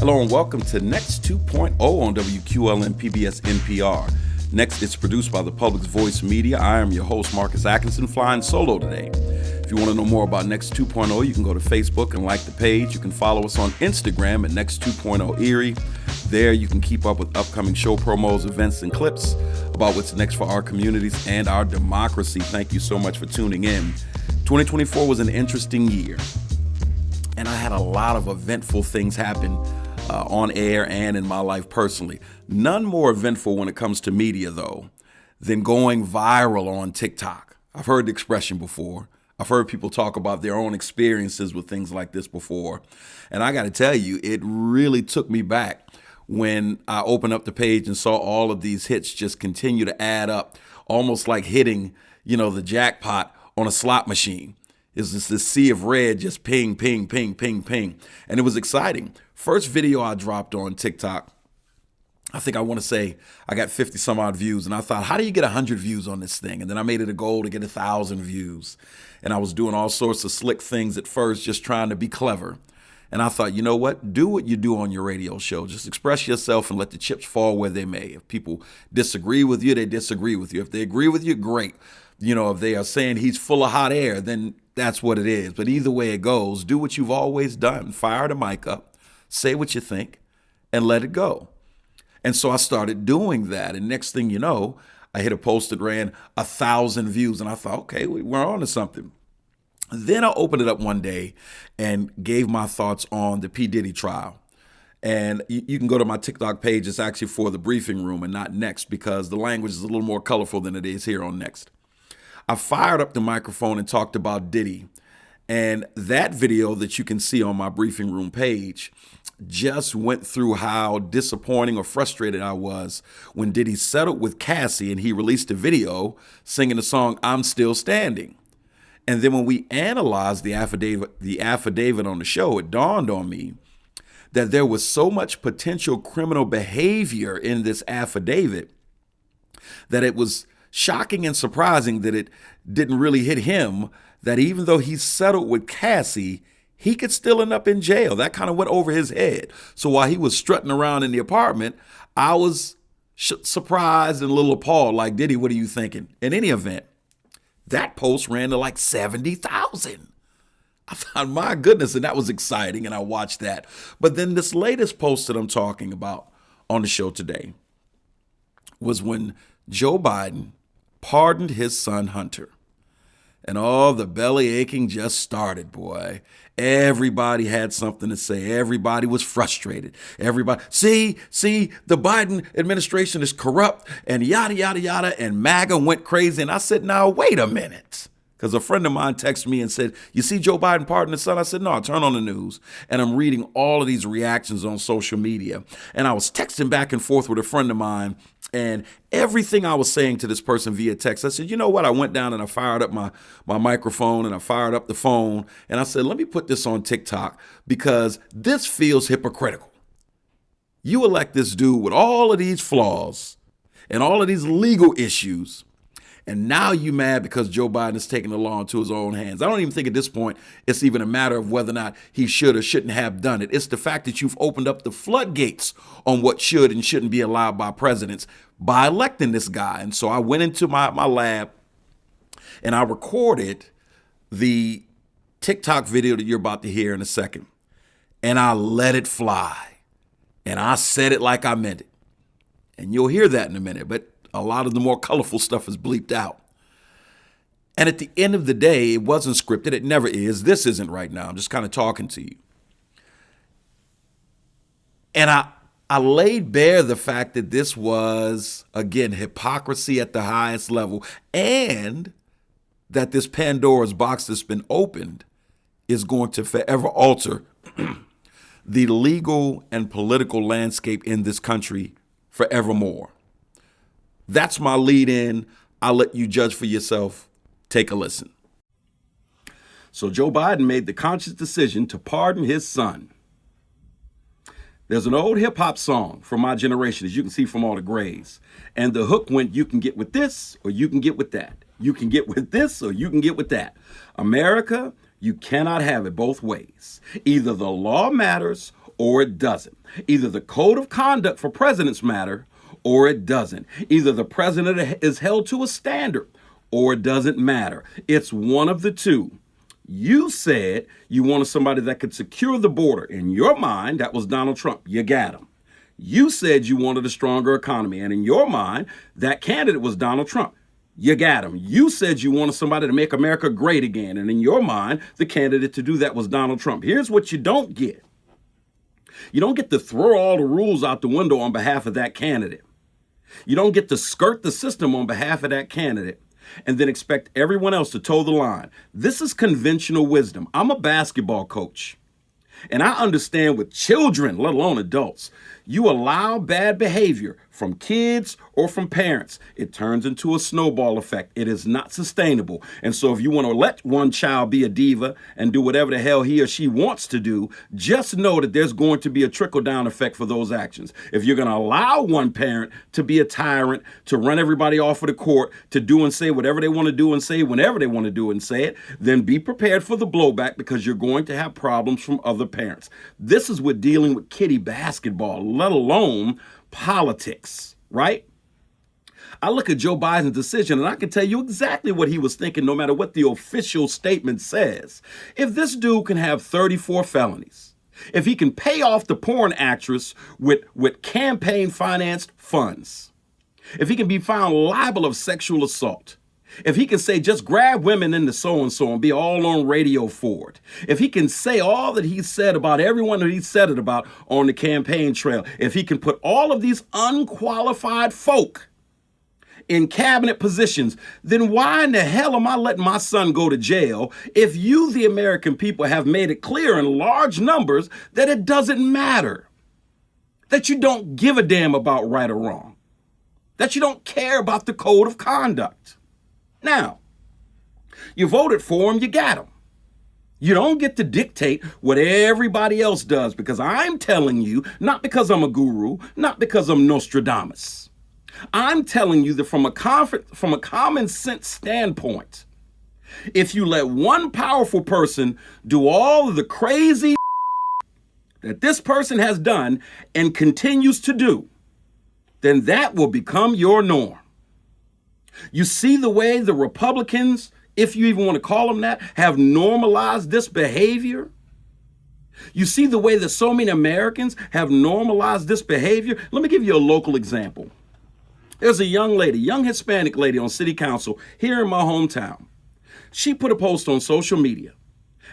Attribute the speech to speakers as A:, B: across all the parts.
A: Hello and welcome to Next 2.0 on WQLN PBS NPR. Next, it's produced by the Public's Voice Media. I am your host, Marcus Atkinson, flying solo today. If you want to know more about Next 2.0, you can go to Facebook and like the page. You can follow us on Instagram at Next 2.0 Erie. There, you can keep up with upcoming show promos, events, and clips about what's next for our communities and our democracy. Thank you so much for tuning in. 2024 was an interesting year, and I had a lot of eventful things happen on air and in my life personally. None more eventful when it comes to media, though, than going viral on TikTok. I've heard the expression before. I've heard people talk about their own experiences with things like this before. And I got to tell you, it really took me back when I opened up the page and saw all of these hits just continue to add up, almost like hitting, the jackpot on a slot machine. It's just this sea of red, just ping, ping, ping, ping, ping. And it was exciting. First video I dropped on TikTok, I think I want to say I got 50 some odd views. And I thought, how do you get 100 views on this thing? And then I made it a goal to get 1,000 views. And I was doing all sorts of slick things at first, just trying to be clever. And I thought, you know what? Do what you do on your radio show. Just express yourself and let the chips fall where they may. If people disagree with you, they disagree with you. If they agree with you, great. If they are saying he's full of hot air, then that's what it is. But either way it goes, do what you've always done. Fire the mic up, say what you think, and let it go. And so I started doing that. And next thing you know, I hit a post that ran 1,000 views. And I thought, okay, we're on to something. Then I opened it up one day and gave my thoughts on the P. Diddy trial. And you can go to my TikTok page. It's actually for the briefing room and not Next, because the language is a little more colorful than it is here on Next. I fired up the microphone and talked about Diddy. And that video that you can see on my briefing room page just went through how disappointing or frustrated I was when Diddy settled with Cassie and he released a video singing the song "I'm Still Standing." And then when we analyzed the affidavit on the show, it dawned on me that there was so much potential criminal behavior in this affidavit that it was shocking and surprising that it didn't really hit him, that even though he settled with Cassie, he could still end up in jail. That kind of went over his head. So while he was strutting around in the apartment, I was surprised and a little appalled, like, Diddy, what are you thinking? In any event, that post ran to like 70,000. I thought, my goodness, and that was exciting, and I watched that. But then this latest post that I'm talking about on the show today was when Joe Biden pardoned his son Hunter. And all the belly aching just started, boy. Everybody had something to say. Everybody was frustrated. Everybody, see, the Biden administration is corrupt and yada, yada, yada. And MAGA went crazy. And I said, now, wait a minute. Because a friend of mine texted me and said, you see Joe Biden pardon his son? I said, no, I turn on the news. And I'm reading all of these reactions on social media. And I was texting back and forth with a friend of mine. And everything I was saying to this person via text, I said, you know what? I went down and I fired up my microphone and I fired up the phone. And I said, let me put this on TikTok because this feels hypocritical. You elect this dude with all of these flaws and all of these legal issues. And now you mad because Joe Biden is taking the law into his own hands. I don't even think at this point it's even a matter of whether or not he should or shouldn't have done it. It's the fact that you've opened up the floodgates on what should and shouldn't be allowed by presidents by electing this guy. And so I went into my lab and I recorded the TikTok video that you're about to hear in a second. And I let it fly. And I said it like I meant it. And you'll hear that in a minute. But a lot of the more colorful stuff is bleeped out. And at the end of the day, it wasn't scripted. It never is. This isn't right now. I'm just kind of talking to you. And I laid bare the fact that this was, again, hypocrisy at the highest level, and that this Pandora's box that's been opened is going to forever alter the legal and political landscape in this country forevermore. That's my lead in. I'll let you judge for yourself. Take a listen. So Joe Biden made the conscious decision to pardon his son. There's an old hip hop song from my generation, as you can see from all the grays. And the hook went, you can get with this or you can get with that. You can get with this or you can get with that. America, you cannot have it both ways. Either the law matters or it doesn't. Either the code of conduct for presidents matter or it doesn't. Either the president is held to a standard or it doesn't matter. It's one of the two. You said you wanted somebody that could secure the border. In your mind, that was Donald Trump. You got him. You said you wanted a stronger economy. And in your mind, that candidate was Donald Trump. You got him. You said you wanted somebody to make America great again. And in your mind, the candidate to do that was Donald Trump. Here's what you don't get. You don't get to throw all the rules out the window on behalf of that candidate. You don't get to skirt the system on behalf of that candidate and then expect everyone else to toe the line. This is conventional wisdom. I'm a basketball coach, and I understand with children, let alone adults, you allow bad behavior from kids or from parents, it turns into a snowball effect. It is not sustainable. And so if you want to let one child be a diva and do whatever the hell he or she wants to do, just know that there's going to be a trickle-down effect for those actions. If you're going to allow one parent to be a tyrant, to run everybody off of the court, to do and say whatever they want to do and say whenever they want to do and say it, then be prepared for the blowback, because you're going to have problems from other parents. This is with dealing with kiddie basketball, let alone politics, right? I look at Joe Biden's decision and I can tell you exactly what he was thinking, no matter what the official statement says. If this dude can have 34 felonies, if he can pay off the porn actress with campaign financed funds, if he can be found liable of sexual assault, if he can say just grab women into so-and-so and be all on radio for it, if he can say all that he said about everyone that he said it about on the campaign trail, if he can put all of these unqualified folk in cabinet positions, then why in the hell am I letting my son go to jail if you, the American people, have made it clear in large numbers that it doesn't matter, that you don't give a damn about right or wrong, that you don't care about the code of conduct? Now, you voted for him, you got him. You don't get to dictate what everybody else does, because I'm telling you, not because I'm a guru, not because I'm Nostradamus. I'm telling you that from a common sense standpoint, if you let one powerful person do all of the crazy that this person has done and continues to do, then that will become your norm. You see the way the Republicans, if you even want to call them that, have normalized this behavior? You see the way that so many Americans have normalized this behavior? Let me give you a local example. There's a young lady, young Hispanic lady on city council here in my hometown. She put a post on social media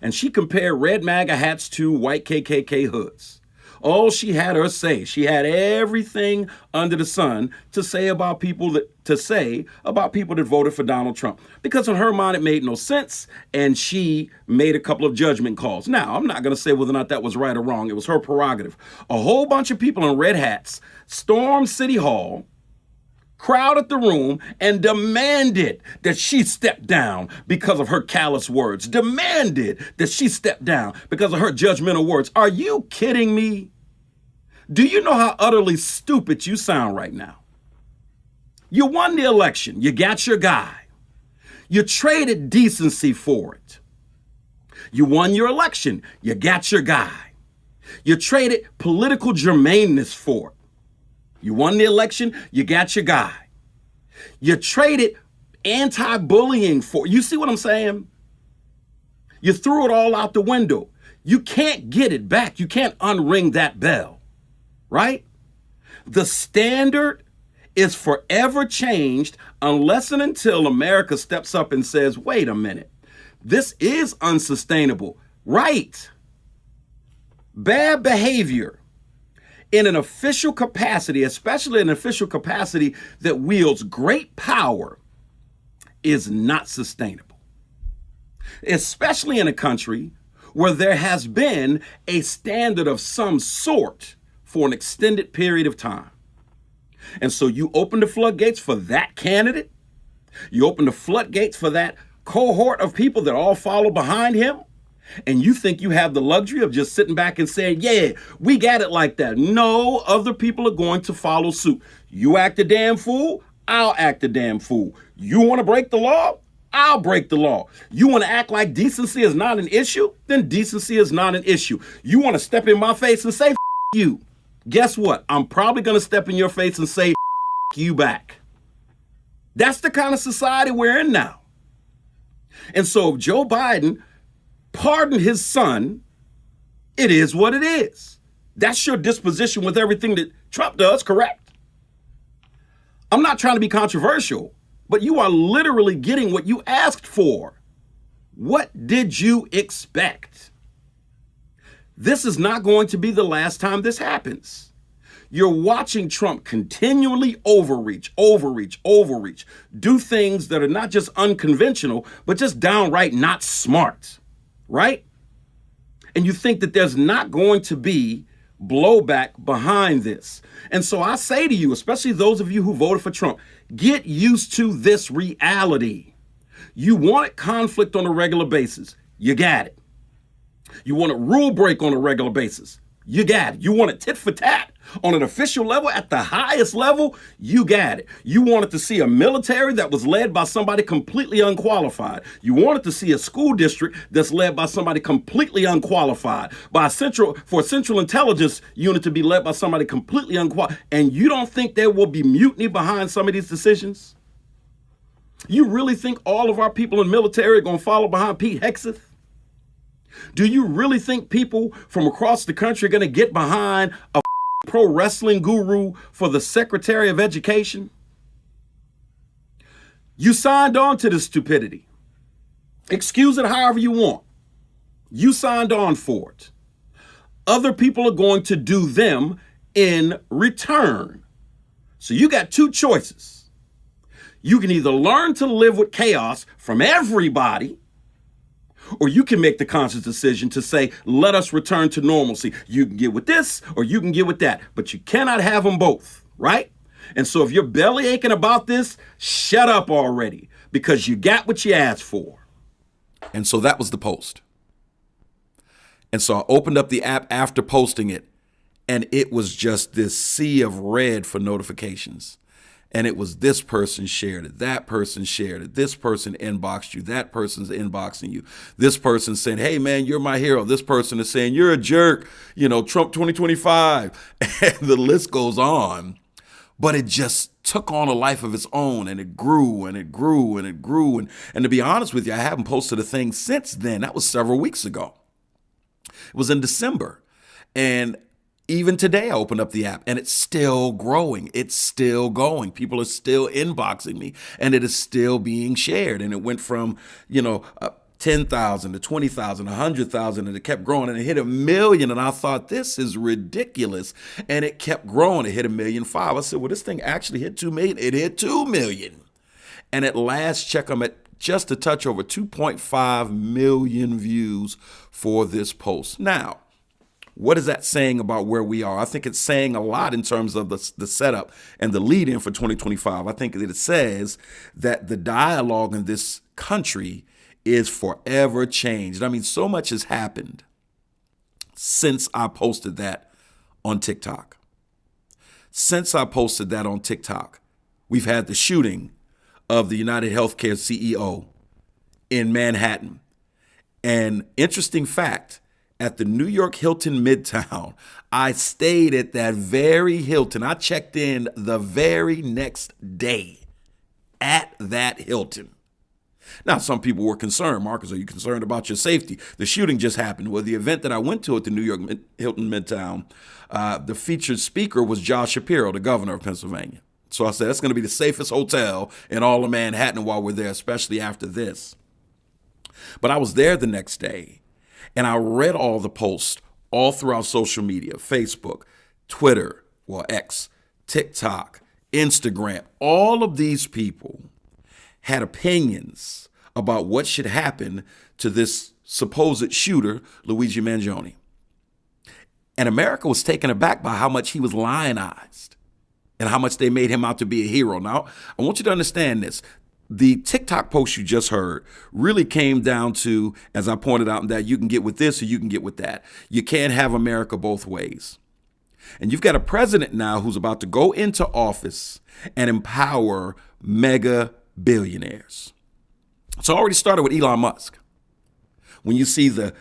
A: and she compared red MAGA hats to white KKK hoods. Oh, she had her say. She had everything under the sun to say about people that voted for Donald Trump. Because in her mind, it made no sense, and she made a couple of judgment calls. Now, I'm not going to say whether or not that was right or wrong. It was her prerogative. A whole bunch of people in red hats stormed City Hall, crowded the room, and demanded that she step down because of her callous words. Demanded that she step down because of her judgmental words. Are you kidding me? Do you know how utterly stupid you sound right now? You won the election. You got your guy. You traded decency for it. You won your election. You got your guy. You traded political germaneness for it. You won the election. You got your guy. You traded anti-bullying for it. You see what I'm saying? You threw it all out the window. You can't get it back. You can't unring that bell, right? The standard is forever changed unless and until America steps up and says, wait a minute, this is unsustainable, right? Bad behavior in an official capacity, especially an official capacity that wields great power, is not sustainable. Especially in a country where there has been a standard of some sort for an extended period of time. And so you open the floodgates for that candidate. You open the floodgates for that cohort of people that all follow behind him. And you think you have the luxury of just sitting back and saying, yeah, we got it like that. No, other people are going to follow suit. You act a damn fool, I'll act a damn fool. You want to break the law? I'll break the law. You want to act like decency is not an issue? Then decency is not an issue. You want to step in my face and say, F you. Guess what? I'm probably going to step in your face and say, F you back. That's the kind of society we're in now. And so if Joe Biden pardoned his son, it is what it is. That's your disposition with everything that Trump does, correct? I'm not trying to be controversial, but you are literally getting what you asked for. What did you expect? This is not going to be the last time this happens. You're watching Trump continually overreach, do things that are not just unconventional, but just downright not smart, right? And you think that there's not going to be blowback behind this. And so I say to you, especially those of you who voted for Trump, get used to this reality. You wanted conflict on a regular basis. You got it. You want a rule break on a regular basis. You got it. You want it tit for tat on an official level at the highest level. You got it. You wanted to see a military that was led by somebody completely unqualified. You wanted to see a school district that's led by somebody completely unqualified, for a central intelligence unit to be led by somebody completely unqualified. And you don't think there will be mutiny behind some of these decisions? You really think all of our people in the military are going to follow behind Pete Hegseth? Do you really think people from across the country are going to get behind a pro wrestling guru for the Secretary of Education? You signed on to this stupidity. Excuse it however you want. You signed on for it. Other people are going to do them in return. So you got two choices. You can either learn to live with chaos from everybody, or you can make the conscious decision to say, let us return to normalcy. You can get with this or you can get with that, but you cannot have them both, right? And so if you're belly aching about this, shut up already, because you got what you asked for. And so that was the post. And so I opened up the app after posting it, and it was just this sea of red for notifications. And it was this person shared it, that person shared it, this person inboxed you, that person's inboxing you. This person said, hey, man, you're my hero. This person is saying, you're a jerk, Trump 2025. And the list goes on. But it just took on a life of its own, and it grew and it grew and it grew. And to be honest with you, I haven't posted a thing since then. That was several weeks ago. It was in December. And even today, I opened up the app and it's still growing. It's still going. People are still inboxing me and it is still being shared. And it went from, 10,000 to 20,000, 100,000, and it kept growing and it hit 1 million. And I thought, this is ridiculous. And it kept growing. It hit 1.5 million. I said, well, this thing actually hit 2 million. It hit 2 million. And at last check, I'm at just a touch over 2.5 million views for this post. Now, what is that saying about where we are? I think it's saying a lot in terms of the setup and the lead-in for 2025. I think that it says that the dialogue in this country is forever changed. I mean, so much has happened since I posted that on TikTok. We've had the shooting of the United Healthcare CEO in Manhattan. And interesting fact, at the New York Hilton Midtown, I stayed at that very Hilton. I checked in the very next day at that Hilton. Now, some people were concerned. Marcus, are you concerned about your safety? The shooting just happened. Well, the event that I went to at the New York Hilton Midtown, the featured speaker was Josh Shapiro, the governor of Pennsylvania. So I said, that's going to be the safest hotel in all of Manhattan while we're there, especially after this. But I was there the next day. And I read all the posts all throughout social media, Facebook, Twitter, X, TikTok, Instagram. All of these people had opinions about what should happen to this supposed shooter, Luigi Mangione. And America was taken aback by how much he was lionized and how much they made him out to be a hero. Now, I want you to understand this. The TikTok post you just heard really came down to, as I pointed out, that you can get with this or you can get with that. You can't have America both ways. And you've got a president now who's about to go into office and empower mega billionaires. It's already started with Elon Musk. When you see the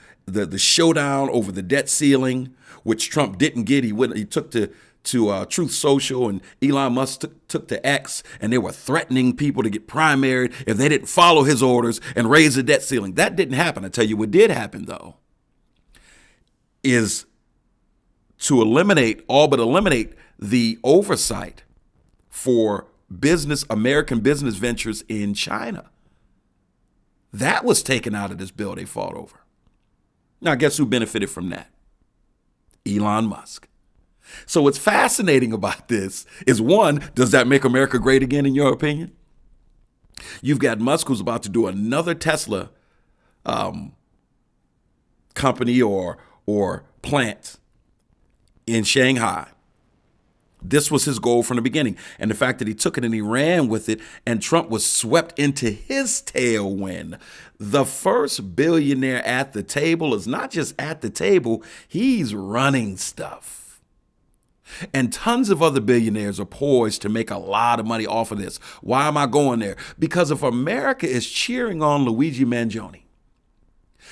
A: showdown over the debt ceiling, which Trump didn't get, he took to Truth Social, and Elon Musk took to X, and they were threatening people to get primaried if they didn't follow his orders and raise the debt ceiling. That didn't happen. I tell you what did happen, though, is to eliminate the oversight for American business ventures in China. That was taken out of this bill they fought over. Now, guess who benefited from that? Elon Musk. So what's fascinating about this is, one, does that make America great again, in your opinion? You've got Musk, who's about to do another Tesla company or plant in Shanghai. This was his goal from the beginning. And the fact that he took it and he ran with it, and Trump was swept into his tailwind. The first billionaire at the table is not just at the table, he's running stuff. And tons of other billionaires are poised to make a lot of money off of this. Why am I going there? Because if America is cheering on Luigi Mangione,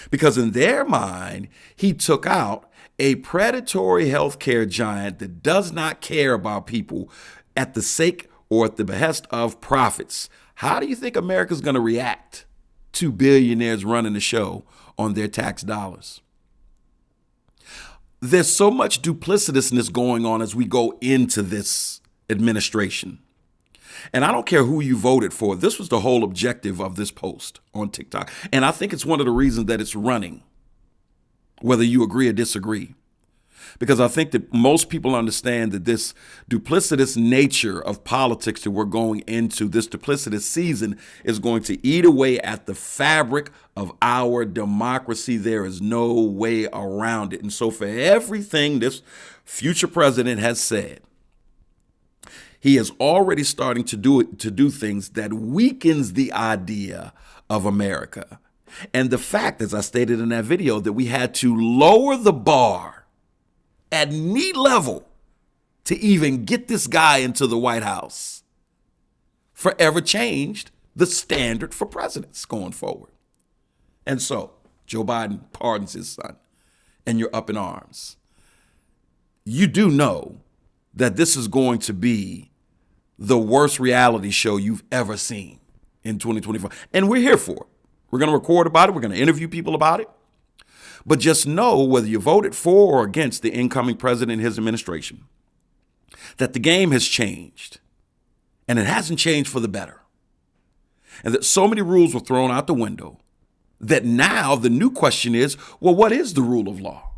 A: because in their mind, he took out a predatory healthcare giant that does not care about people at the sake or at the behest of profits. How do you think America's going to react to billionaires running the show on their tax dollars? There's so much duplicitousness going on as we go into this administration. And I don't care who you voted for. This was the whole objective of this post on TikTok. And I think it's one of the reasons that it's running, whether you agree or disagree. Because I think that most people understand that this duplicitous nature of politics that we're going into, this duplicitous season, is going to eat away at the fabric of our democracy. There is no way around it. And so for everything this future president has said, he is already starting to do things that weakens the idea of America. And the fact, as I stated in that video, that we had to lower the bar at knee level to even get this guy into the White House forever changed the standard for presidents going forward. And so Joe Biden pardons his son, and you're up in arms. You do know that this is going to be the worst reality show you've ever seen in 2024. And we're here for it. We're going to record about it. We're going to interview people about it. But just know, whether you voted for or against the incoming president and his administration, that the game has changed, and it hasn't changed for the better. And that so many rules were thrown out the window that now the new question is, well, what is the rule of law?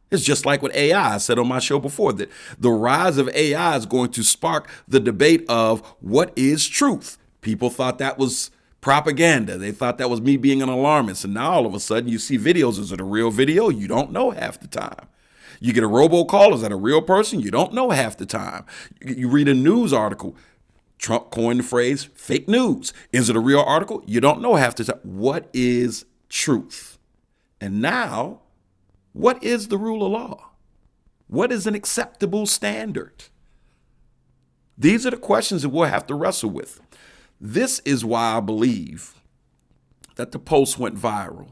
A: It's just like with AI. I said on my show before that the rise of AI is going to spark the debate of what is truth. People thought that was propaganda. They thought that was me being an alarmist. And now all of a sudden you see videos. Is it a real video? You don't know half the time. You get a robocall. Is that a real person? You don't know half the time. You read a news article. Trump coined the phrase fake news. Is it a real article? You don't know half the time. What is truth? And now, what is the rule of law? What is an acceptable standard? These are the questions that we'll have to wrestle with. This is why I believe that the post went viral.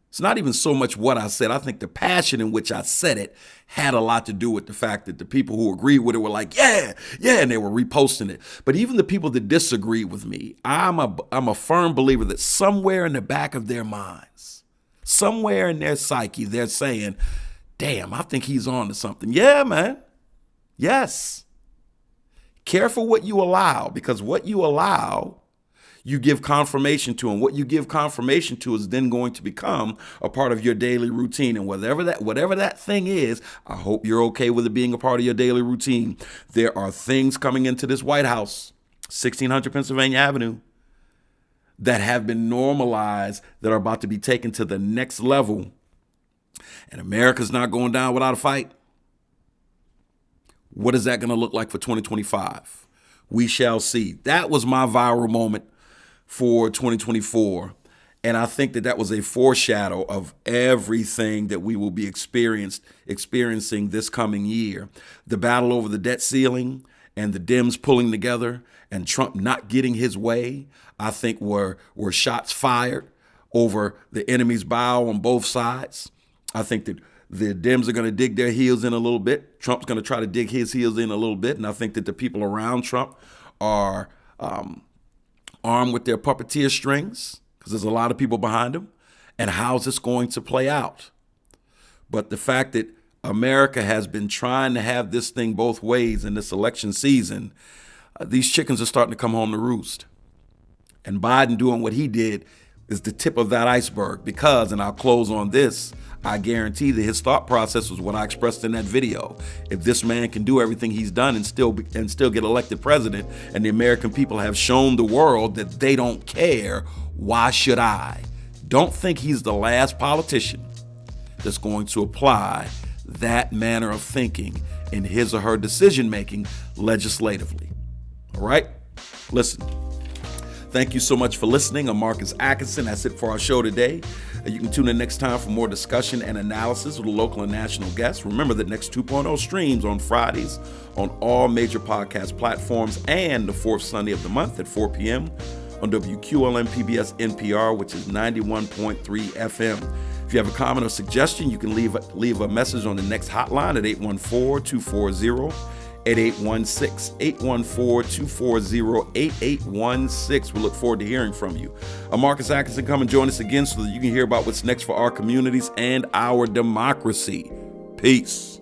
A: It's not even so much what I said. I think the passion in which I said it had a lot to do with the fact that the people who agreed with it were like, yeah, and they were reposting it. But even the people that disagreed with me, I'm a firm believer that somewhere in the back of their minds, somewhere in their psyche, they're saying, damn, I think he's on to something. Yeah, man. Yes. Careful what you allow, because what you allow, you give confirmation to, and what you give confirmation to is then going to become a part of your daily routine. And whatever that thing is, I hope you're okay with it being a part of your daily routine. There are things coming into this White House, 1600 Pennsylvania Avenue, that have been normalized, that are about to be taken to the next level. And America's not going down without a fight. What is that going to look like for 2025? We shall see. That was my viral moment for 2024. And I think that was a foreshadow of everything that we will be experiencing this coming year. The battle over the debt ceiling and the Dems pulling together and Trump not getting his way, I think were shots fired over the enemy's bow on both sides. I think that the Dems are going to dig their heels in a little bit. Trump's going to try to dig his heels in a little bit. And I think that the people around Trump are armed with their puppeteer strings, because there's a lot of people behind him. And how's this going to play out? But the fact that America has been trying to have this thing both ways in this election season, these chickens are starting to come home to roost. And Biden doing what he did is the tip of that iceberg, because, and I'll close on this, I guarantee that his thought process was what I expressed in that video. If this man can do everything he's done and still get elected president, and the American people have shown the world that they don't care, why should I? Don't think he's the last politician that's going to apply that manner of thinking in his or her decision making legislatively. All right? Listen. Thank you so much for listening. I'm Marcus Atkinson. That's it for our show today. You can tune in next time for more discussion and analysis with local and national guests. Remember that Next 2.0 streams on Fridays on all major podcast platforms, and the fourth Sunday of the month at 4 p.m. on WQLM PBS NPR, which is 91.3 FM. If you have a comment or suggestion, you can leave a message on the Next hotline at 814-240-8816, 814-240-8816. We look forward to hearing from you. I'm Marcus Atkinson. Come and join us again so that you can hear about what's next for our communities and our democracy. Peace.